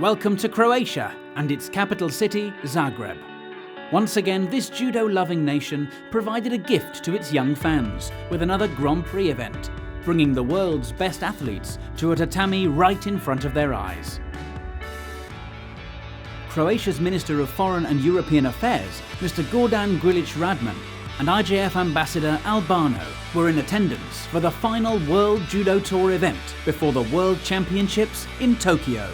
Welcome to Croatia and its capital city, Zagreb. Once again, this judo-loving nation provided a gift to its young fans with another Grand Prix event, bringing the world's best athletes to a tatami right in front of their eyes. Croatia's Minister of Foreign and European Affairs, Mr. Gordan Grilic Radman, and IJF Ambassador Albano were in attendance for the final World Judo Tour event before the World Championships in Tokyo.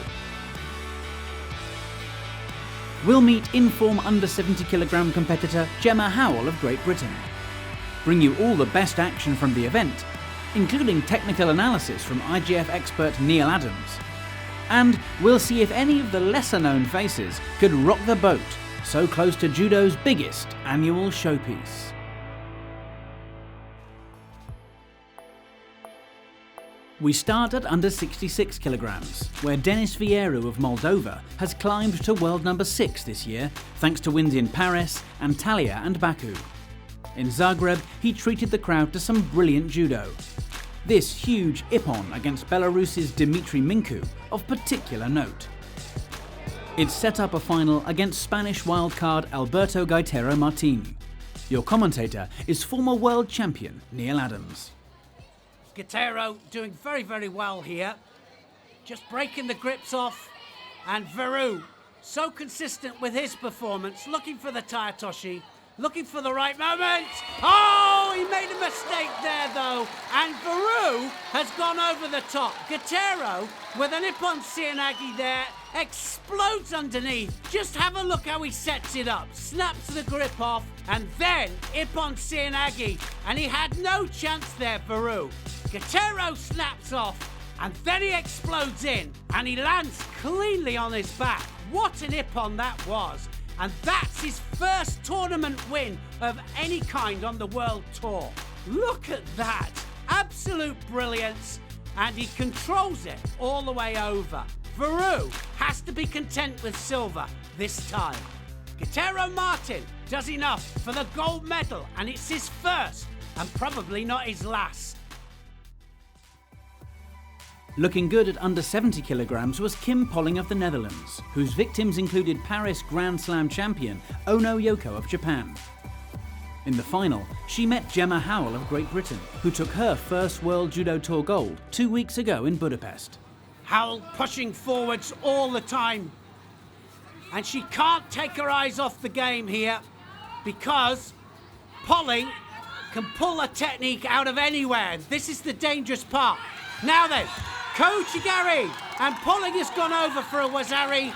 We'll meet in-form under 70 kg competitor Gemma Howell of Great Britain, bring you all the best action from the event, including technical analysis from IJF expert Neil Adams, and we'll see if any of the lesser-known faces could rock the boat so close to judo's biggest annual showpiece. We start at under 66 kilograms, where Denis Vieru of Moldova has climbed to world number 6 this year, thanks to wins in Paris, Antalya and Baku. In Zagreb, he treated the crowd to some brilliant judo. This huge ippon against Belarus's Dmitry Minku of particular note. It set up a final against Spanish wildcard Alberto Gaitero Martini. Your commentator is former world champion Neil Adams. Gaitero doing very, very well here. Just breaking the grips off. And Veru, so consistent with his performance, looking for the Tayatoshi, looking for the right moment. Oh, he made a mistake there though. And Veru has gone over the top. Gaitero, with an ippon Seoinage there, explodes underneath. Just have a look how he sets it up. Snaps the grip off, and then ippon Seoinage. And he had no chance there, Veru. Gaitero snaps off, and then he explodes in, and he lands cleanly on his back. What an ippon that was. And that's his first tournament win of any kind on the World Tour. Look at that. Absolute brilliance. And he controls it all the way over. Veru has to be content with silver this time. Gaitero Martin does enough for the gold medal, and it's his first and probably not his last. Looking good at under 70 kilograms was Kim Polling of the Netherlands, whose victims included Paris Grand Slam champion Ono Yoko of Japan. In the final, she met Gemma Howell of Great Britain, who took her first World Judo Tour gold 2 weeks ago in Budapest. Howell pushing forwards all the time. And she can't take her eyes off the game here because Polling can pull a technique out of anywhere. This is the dangerous part. Now then, Kochigari, and Polling has gone over for a Wazari,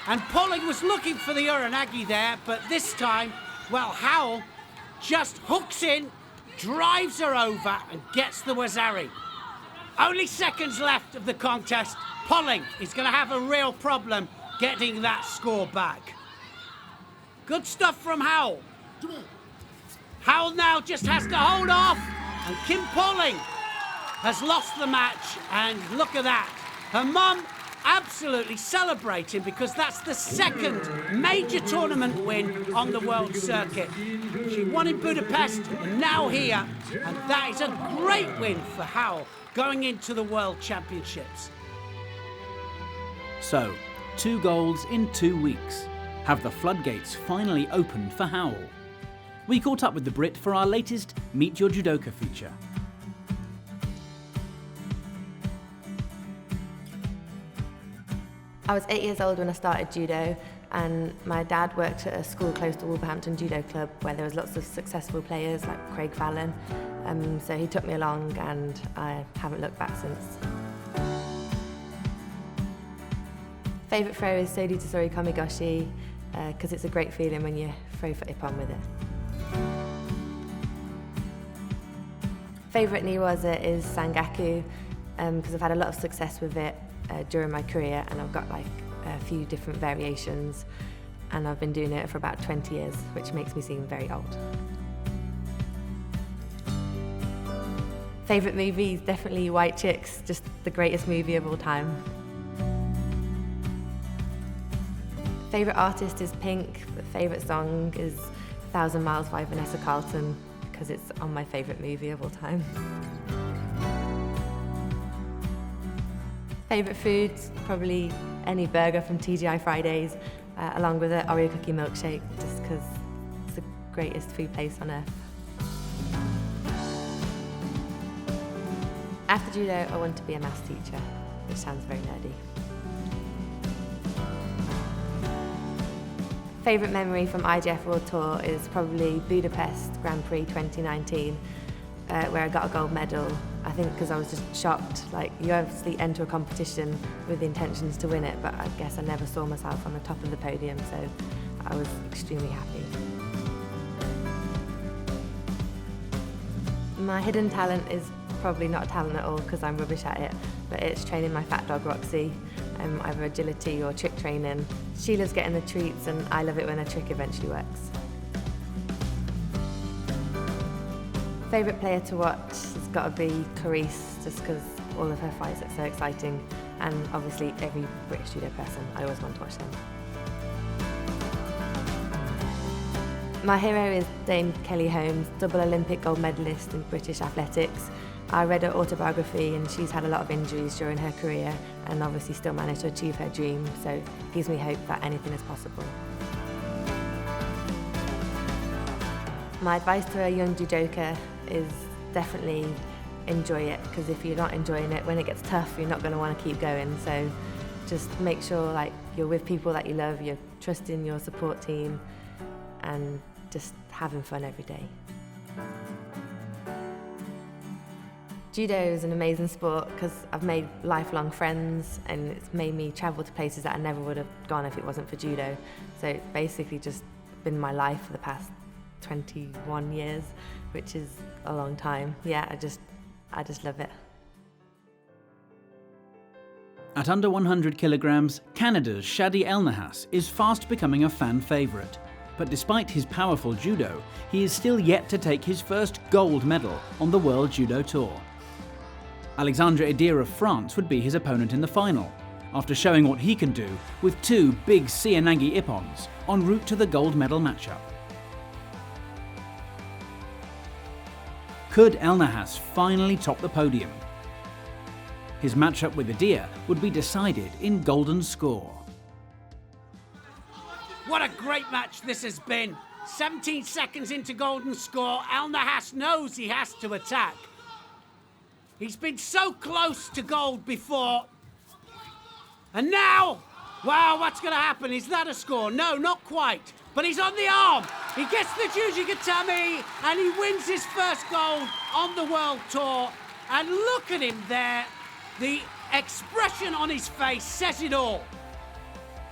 and Polling was looking for the Uranagi there, but this time, well, Howell just hooks in, drives her over, and gets the Wazari. Only seconds left of the contest. Polling is going to have a real problem getting that score back. Good stuff from Howell. Howell now just has to hold off, and Kim Polling has lost the match, and look at that. Her mum absolutely celebrating because that's the second major tournament win on the world circuit. She won in Budapest and now here, and that is a great win for Howell going into the World Championships. So, 2 golds in 2 weeks. Have the floodgates finally opened for Howell? We caught up with the Brit for our latest Meet Your Judoka feature. I was 8 years old when I started judo, and my dad worked at a school close to Wolverhampton Judo Club where there was lots of successful players like Craig Fallon. So he took me along, and I haven't looked back since. Favourite throw is Sodi Tosori Komigoshi because it's a great feeling when you throw for ippon with it. Favourite niwaza is Sangaku because I've had a lot of success with it during my career, and I've got like a few different variations, and I've been doing it for about 20 years, which makes me seem very old. Favourite movie is definitely White Chicks, just the greatest movie of all time. Favourite artist is Pink, but favourite song is 1,000 Miles by Vanessa Carlton because it's on my favourite movie of all time. Favourite foods, probably any burger from TGI Fridays, along with an Oreo cookie milkshake, just because it's the greatest food place on earth. After judo, I want to be a maths teacher, which sounds very nerdy. Favourite memory from IJF World Tour is probably Budapest Grand Prix 2019, where I got a gold medal. I think because I was just shocked. Like, you obviously enter a competition with the intentions to win it, but I guess I never saw myself on the top of the podium, so I was extremely happy. My hidden talent is probably not a talent at all because I'm rubbish at it, but it's training my fat dog Roxy, either agility or trick training. She loves getting the treats and I love it when a trick eventually works. Favourite player to watch has got to be Clarice, just because all of her fights are so exciting, and obviously every British judo person, I always want to watch them. My hero is Dame Kelly Holmes, double Olympic gold medalist in British athletics. I read her autobiography and she's had a lot of injuries during her career and obviously still managed to achieve her dream, so it gives me hope that anything is possible. My advice to a young judoka is definitely enjoy it, because if you're not enjoying it, when it gets tough, you're not going to want to keep going. So just make sure you're with people that you love, you're trusting your support team, and just having fun every day. Judo is an amazing sport because I've made lifelong friends and it's made me travel to places that I never would have gone if it wasn't for judo. So it's basically just been my life for the past 21 years, which is a long time. Yeah, I just love it. At under 100 kilograms, Canada's Shadi Elnahas is fast becoming a fan favourite. But despite his powerful judo, he is still yet to take his first gold medal on the World Judo Tour. Alexandre Edir of France would be his opponent in the final, after showing what he can do with two big Seoinage ippons en route to the gold medal matchup. Could Elnahas finally top the podium? His matchup with Edir would be decided in golden score. What a great match this has been. 17 seconds into golden score, Elnahas knows he has to attack. He's been so close to gold before. And now, wow, what's going to happen? Is that a score? No, not quite. But he's on the arm. He gets the Jujigatami and he wins his first gold on the World Tour. And look at him there. The expression on his face says it all.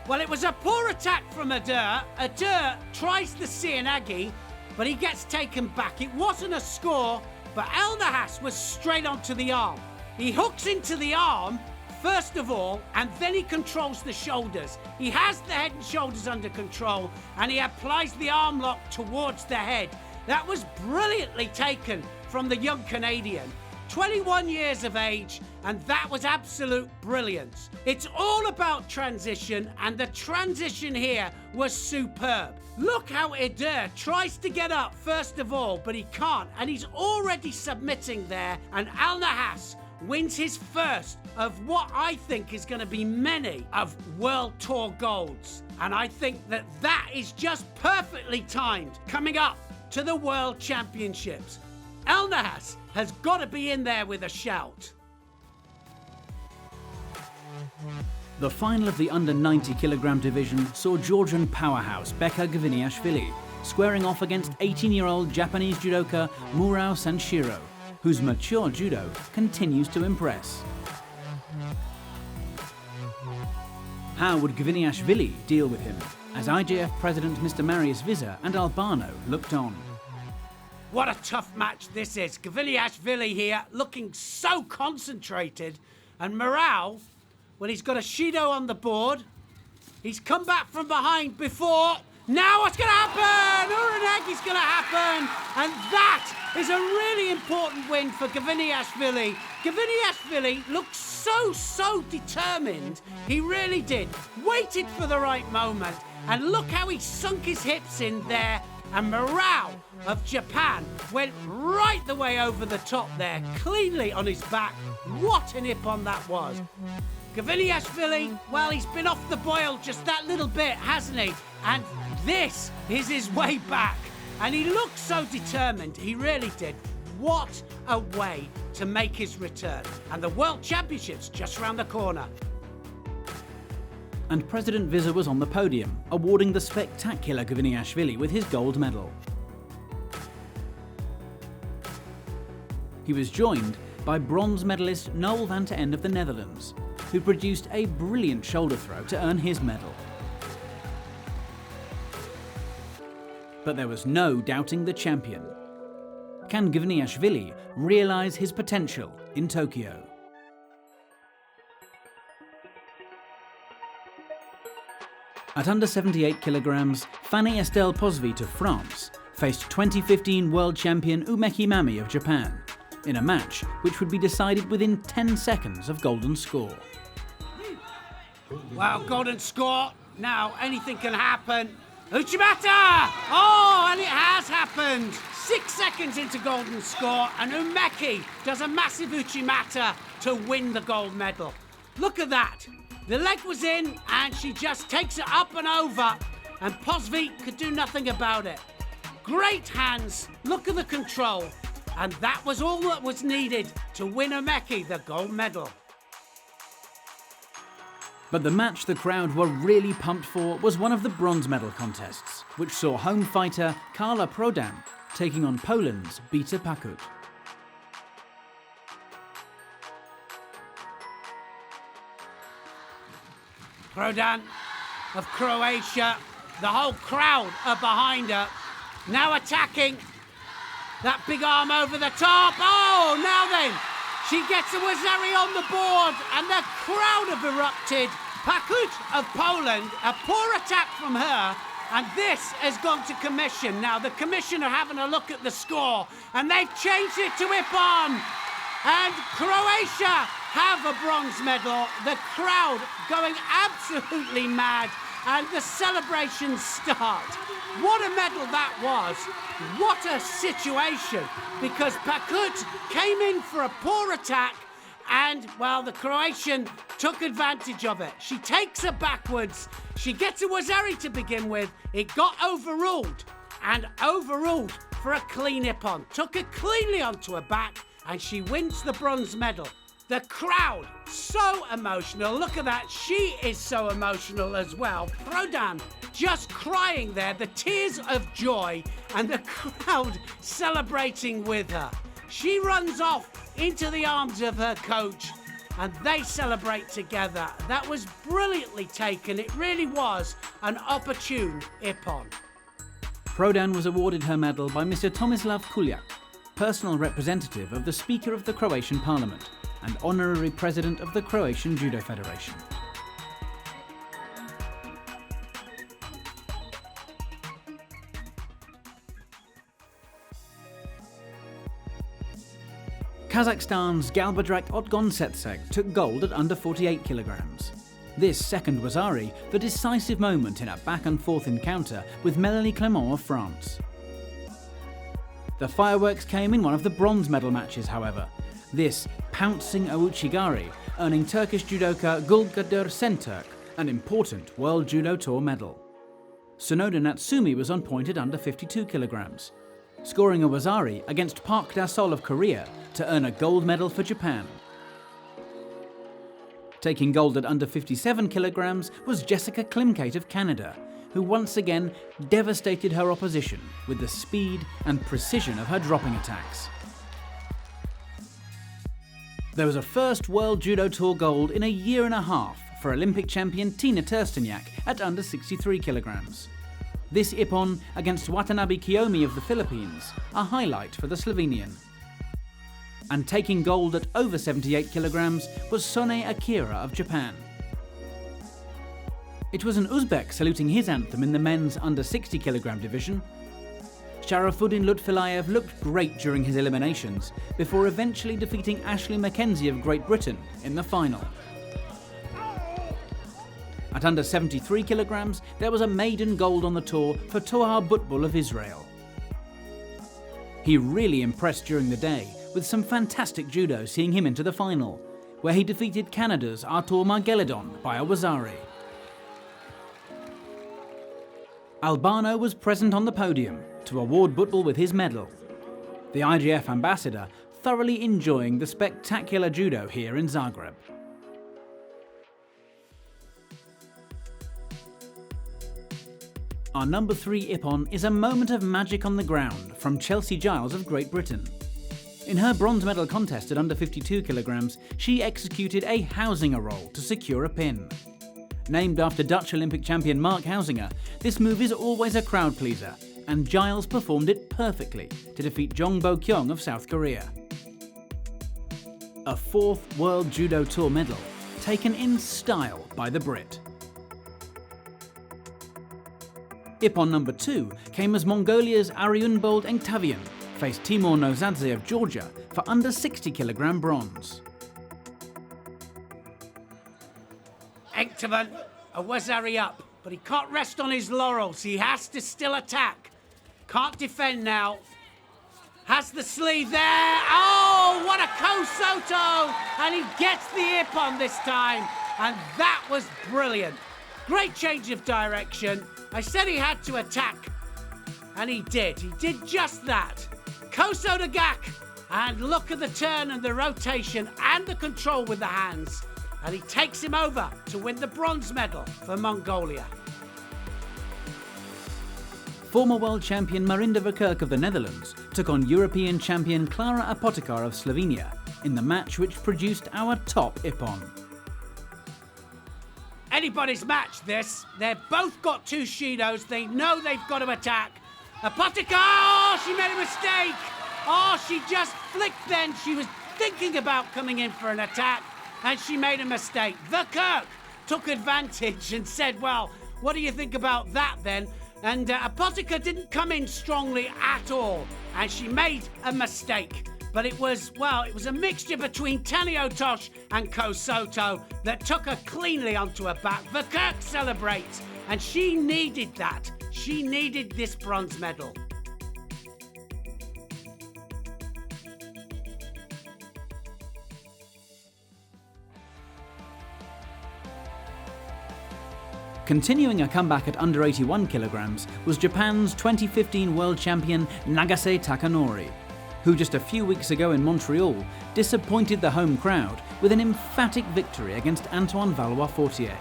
Well, it was a poor attack from Edir. Edir tries the Seoinage, but he gets taken back. It wasn't a score, but Elnahas was straight onto the arm. He hooks into the arm, first of all, and then he controls the shoulders. He has the head and shoulders under control, and he applies the arm lock towards the head. That was brilliantly taken from the young Canadian. 21 years of age, and that was absolute brilliance. It's all about transition, and the transition here was superb. Look how Edir tries to get up first of all, but he can't, and he's already submitting there, and Elnahas wins his first of what I think is going to be many of World Tour golds. And I think that that is just perfectly timed coming up to the World Championships. Elnahas has got to be in there with a shout. The final of the under 90 kilogram division saw Georgian powerhouse Beka Gviniashvili squaring off against 18-year-old Japanese judoka Murao Sanshiro, whose mature judo continues to impress. How would Gviniashvili deal with him, as IJF President Mr. Marius Visa and Albano looked on? What a tough match this is. Gviniashvili here looking so concentrated, and Murao, well, he's got a Shido on the board. He's come back from behind before. Now what's going to happen? Uranagi's going to happen, and that is a really important win for Gviniashvili. Gviniashvili looked so determined. He really did. Waited for the right moment, and look how he sunk his hips in there And morale of Japan went right the way over the top there, cleanly on his back. What an ippon that was. Gviniashvili, well, he's been off the boil just that little bit, hasn't he? And this is his way back. And he looked so determined, he really did. What a way to make his return. And the World Championships just round the corner. And President Visa was on the podium, awarding the spectacular Gviniashvili with his gold medal. He was joined by bronze medalist Noel van te Ende of the Netherlands, who produced a brilliant shoulder throw to earn his medal. But there was no doubting the champion. Can Gviniashvili realise his potential in Tokyo? At under 78 kilograms, Fanny Estelle Pozvit of France faced 2015 world champion Umeki Mami of Japan in a match which would be decided within 10 seconds of golden score. Wow, golden score. Now, anything can happen. Uchimata! Oh, and it has happened. 6 seconds into golden score, and Umeki does a massive Uchimata to win the gold medal. Look at that. The leg was in, and she just takes it up and over, and Pozvit could do nothing about it. Great hands, look at the control, and that was all that was needed to win Umeki the gold medal. But the match the crowd were really pumped for was one of the bronze medal contests, which saw home fighter Karla Prodan taking on Poland's Bita Pakut. Prodan of Croatia, the whole crowd are behind her. Now attacking, that big arm over the top. Oh, now then, she gets a Wazari on the board and the crowd have erupted. Pakut of Poland, a poor attack from her, and this has gone to commission. Now the commission are having a look at the score and they've changed it to ippon. And Croatia have a bronze medal. The crowd going absolutely mad and the celebrations start. What a medal that was. What a situation, because Pakut came in for a poor attack and, well, the Croatian took advantage of it. She takes her backwards. She gets a Wazari to begin with. It got overruled and overruled for a clean ippon. Took it cleanly onto her back and she wins the bronze medal. The crowd, so emotional. Look at that, she is so emotional as well. Prodan just crying there, the tears of joy, and the crowd celebrating with her. She runs off into the arms of her coach and they celebrate together. That was brilliantly taken. It really was an opportune ippon. Prodan was awarded her medal by Mr. Tomislav Kuljak, personal representative of the Speaker of the Croatian Parliament and honorary president of the Croatian Judo Federation. Kazakhstan's Galbadrak Otgonsetseg took gold at under 48 kilograms. This second Wazari, the decisive moment in a back and forth encounter with Melanie Clement of France. The fireworks came in one of the bronze medal matches, however. This pouncing Ouchigari earning Turkish judoka Gulgadur Senturk an important World Judo Tour medal. Sonoda Natsumi was on point at under 52 kilograms, scoring a Wazari against Park Da-sol of Korea to earn a gold medal for Japan. Taking gold at under 57 kilograms was Jessica Klimkate of Canada, who once again devastated her opposition with the speed and precision of her dropping attacks. There was a first World Judo Tour gold in a year and a half for Olympic champion Tina Tersteniak at under 63 kilograms. This ippon against Watanabe Kiyomi of the Philippines, a highlight for the Slovenian. And taking gold at over 78 kilograms was Sone Akira of Japan. It was an Uzbek saluting his anthem in the men's under 60 kilogram division. Sharafuddin Lutfilayev looked great during his eliminations before eventually defeating Ashley Mackenzie of Great Britain in the final. At under 73 kilograms, there was a maiden gold on the tour for Tohar Butbul of Israel. He really impressed during the day, with some fantastic judo seeing him into the final, where he defeated Canada's Artur Margelidon by a wazari. Albano was present on the podium to award Butbul with his medal. The IJF ambassador thoroughly enjoying the spectacular judo here in Zagreb. Our number 3 Ippon is a moment of magic on the ground from Chelsea Giles of Great Britain. In her bronze medal contest at under 52 kilograms, she executed a Housinger roll to secure a pin. Named after Dutch Olympic champion Mark Housinger, this move is always a crowd pleaser, and Giles performed it perfectly to defeat Jong Bo-kyung of South Korea. A 4th World Judo Tour medal, taken in style by the Brit. Ippon number 2 came as Mongolia's Ariunbold Engtavian faced Timur Nozadze of Georgia for under 60 kilogram bronze. Engtavian, a wazari up, but he can't rest on his laurels. He has to still attack. Can't defend now. Has the sleeve there. Oh, what a Kosoto! And he gets the Ippon this time. And that was brilliant. Great change of direction. I said he had to attack. And he did. He did just that. Koso to Gak. And look at the turn and the rotation and the control with the hands. And he takes him over to win the bronze medal for Mongolia. Former world champion Marinda Verkerk of the Netherlands took on European champion Klara Apotekar of Slovenia in the match which produced our top Ippon. Anybody's match, this. They've both got 2 Shidos. They know they've got to attack. Apotekar! Oh, she made a mistake! Oh, she just flicked then. She was thinking about coming in for an attack, and she made a mistake. Verkerk took advantage and said, well, what do you think about that then? And Apotekar didn't come in strongly at all, and she made a mistake. But it was a mixture between Taniotosh and Kosoto that took her cleanly onto her back. Verkerk celebrates, and she needed that. She needed this bronze medal. Continuing a comeback at under 81 kilograms was Japan's 2015 world champion Nagase Takanori, who just a few weeks ago in Montreal disappointed the home crowd with an emphatic victory against Antoine Valois-Fortier.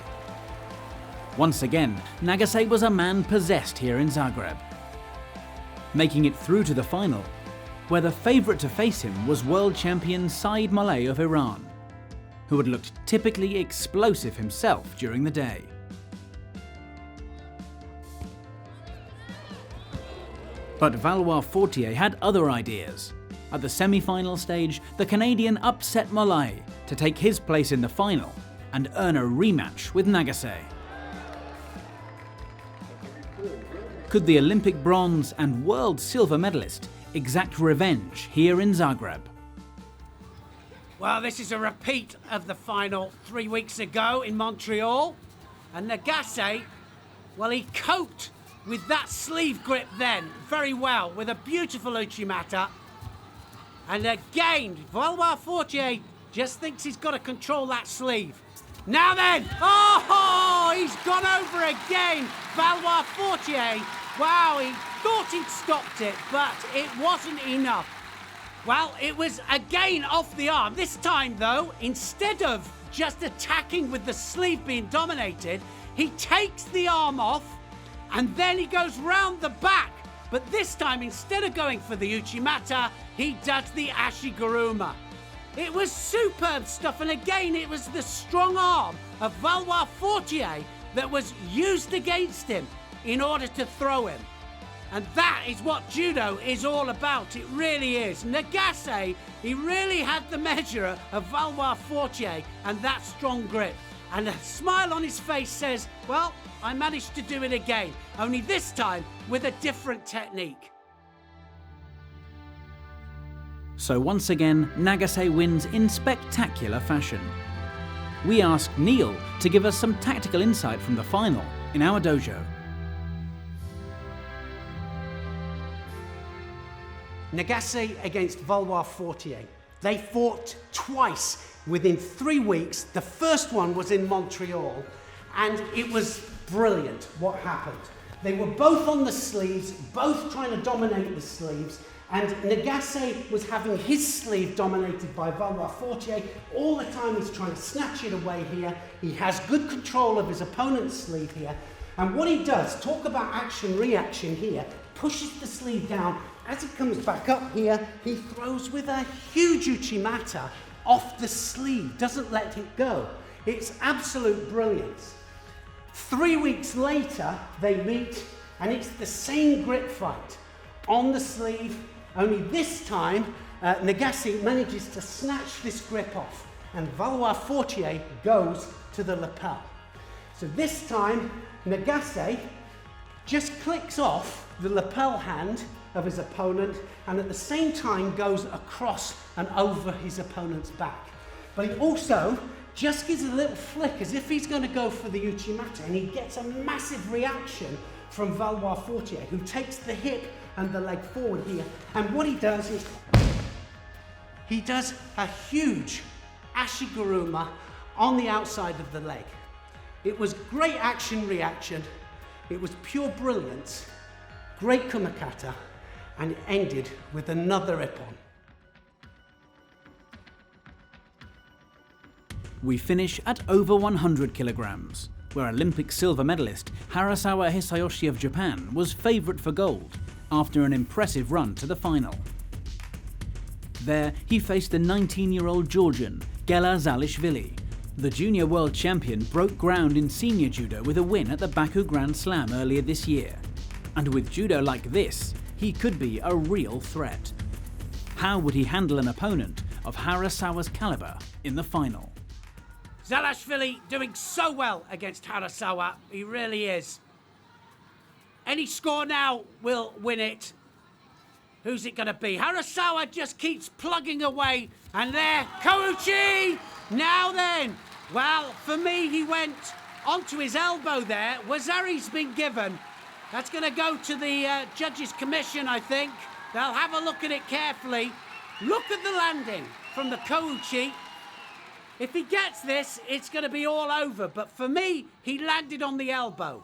Once again, Nagase was a man possessed here in Zagreb, making it through to the final, where the favourite to face him was world champion Saeed Maleh of Iran, who had looked typically explosive himself during the day. But Valois-Fortier had other ideas. At the semi-final stage, the Canadian upset Maleh to take his place in the final and earn a rematch with Nagase. Could the Olympic bronze and world silver medalist exact revenge here in Zagreb? Well, this is a repeat of the final 3 weeks ago in Montreal. And Nagase, well, he coped with that sleeve grip then very well with a beautiful Uchimata. And again, Valois-Fortier just thinks he's got to control that sleeve. Now then, oh, he's gone over again, Valois-Fortier. Wow, he thought he'd stopped it, but it wasn't enough. Well, it was again off the arm. This time though, instead of just attacking with the sleeve being dominated, he takes the arm off and then he goes round the back. But this time, instead of going for the Uchimata, he does the Ashiguruma. It was superb stuff, and again, it was the strong arm of Valois-Fortier that was used against him in order to throw him. And that is what judo is all about. It really is. Nagase, he really had the measure of Valois-Fortier and that strong grip. And a smile on his face says, well, I managed to do it again, only this time with a different technique. So once again, Nagase wins in spectacular fashion. we asked Neil to give us some tactical insight from the final in our dojo. Nagase against Valois Fortier. They fought twice within 3 weeks. The first one was in Montreal, and it was brilliant what happened. They were both on the sleeves, both trying to dominate the sleeves, and Nagase was having his sleeve dominated by Valois Fortier. All the time he's trying to snatch it away here. He has good control of his opponent's sleeve here. And what he does, talk about action-reaction here, pushes the sleeve down. As it comes back up here, he throws with a huge uchimata off the sleeve, doesn't let it go. It's absolute brilliance. 3 weeks later, they meet, and it's the same grip fight on the sleeve, only this time, Nagase manages to snatch this grip off, and Valois Fortier goes to the lapel. So this time, Nagase just clicks off the lapel hand of his opponent, and at the same time goes across and over his opponent's back. But he also just gives a little flick as if he's going to go for the uchimata, and he gets a massive reaction from Valois Fortier, who takes the hip and the leg forward here. And what he does is he does a huge ashiguruma on the outside of the leg. It was great action-reaction. It was pure brilliance, great kumakata, and it ended with another ippon. We finish at over 100 kilograms, where Olympic silver medalist Harasawa Hisayoshi of Japan was favourite for gold after an impressive run to the final. There, he faced the 19-year-old Georgian Gela Zalishvili. The junior world champion broke ground in senior judo with a win at the Baku Grand Slam earlier this year. And with judo like this, he could be a real threat. How would he handle an opponent of Harasawa's caliber in the final? Zalishvili doing so well against Harasawa, he really is. Any score now will win it. Who's it going to be? Harasawa just keeps plugging away, and there, Kouchi! Now then, well, for me, he went onto his elbow there. Wazari's been given. That's going to go to the Judges' Commission, I think. They'll have a look at it carefully. Look at the landing from the Kouchi. If he gets this, it's going to be all over. But for me, he landed on the elbow.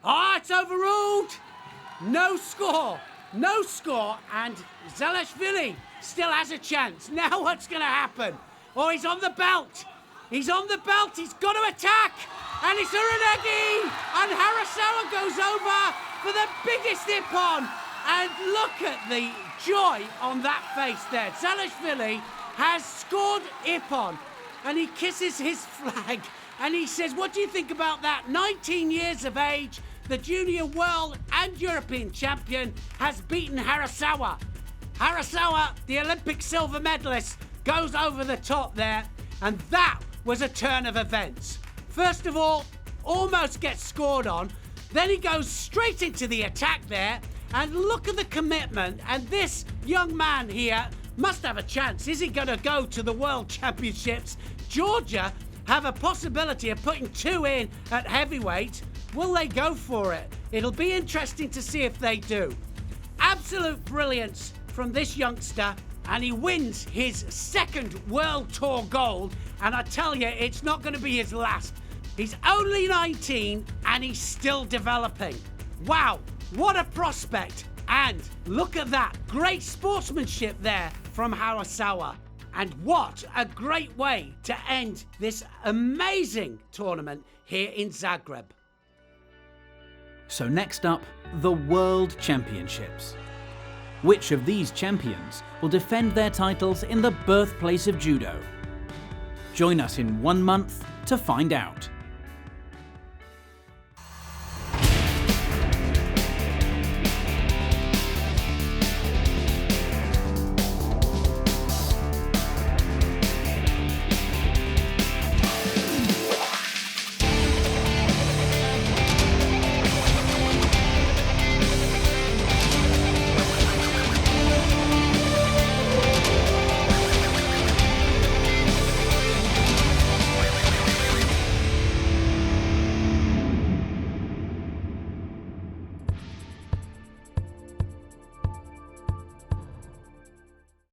Ah, it's overruled. No score. No score. And Zalishvili still has a chance. Now what's going to happen? Oh, he's on the belt. He's on the belt. He's got to attack. And it's Uranegi. And Harasawa goes over for the biggest ippon. And look at the joy on that face there. Zalishvili has scored ippon, and he kisses his flag, and he says, what do you think about that? 19 years of age, the junior world and European champion has beaten Harasawa. Harasawa, the Olympic silver medalist, goes over the top there, and that was a turn of events. First of all, almost gets scored on, then he goes straight into the attack there, and look at the commitment, and this young man here must have a chance. Is he going to go to the World Championships? Georgia have a possibility of putting 2 in at heavyweight. Will they go for it? It'll be interesting to see if they do. Absolute brilliance from this youngster, and he wins his 2nd World Tour gold, and I tell you, it's not going to be his last. He's only 19, and he's still developing. Wow, what a prospect. And look at that, great sportsmanship there from Harasawa. And what a great way to end this amazing tournament here in Zagreb. So next up, the World Championships. Which of these champions will defend their titles in the birthplace of judo? Join us in 1 month to find out.